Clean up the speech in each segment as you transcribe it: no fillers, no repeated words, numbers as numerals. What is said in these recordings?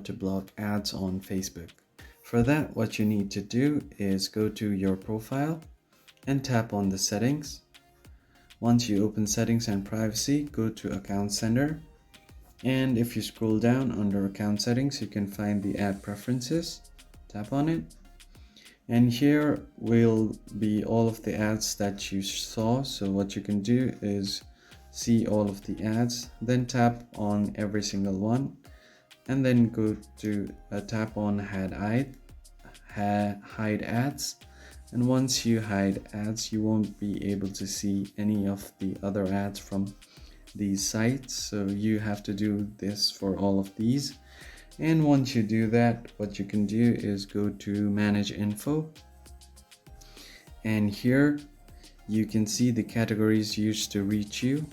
to block ads on Facebook. For that, what you need to do is go to your profile and tap on the settings. Once you open settings and privacy, go to account center, and if you scroll down under account settings, you can find the ad preferences. Tap on it, and here will be all of the ads that you saw. So what you can do is see all of the ads, then tap on every single one, and then go to tap on hide ads. And once you hide ads, you won't be able to see any of the other ads from these sites, so you have to do this for all of these. And once you do that, what you can do is go to manage info, and here you can see the categories used to reach you.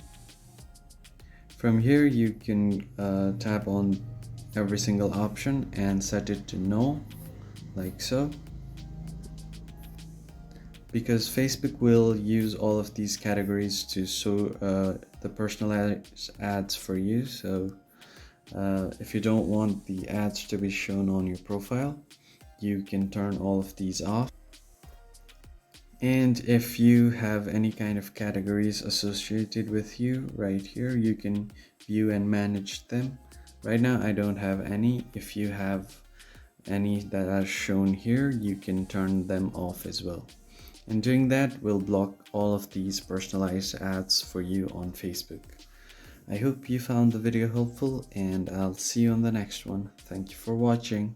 From here you can tap on every single option and set it to no, like so, because Facebook will use all of these categories to show the personalized ads for you. So if you don't want the ads to be shown on your profile, you can turn all of these off. And if you have any kind of categories associated with you, right here you can view and manage them. Right now I don't have any. If you have any that are shown here, you can turn them off as well. And doing that will block all of these personalized ads for you on Facebook. I hope you found the video helpful, and I'll see you on the next one. Thank you for watching.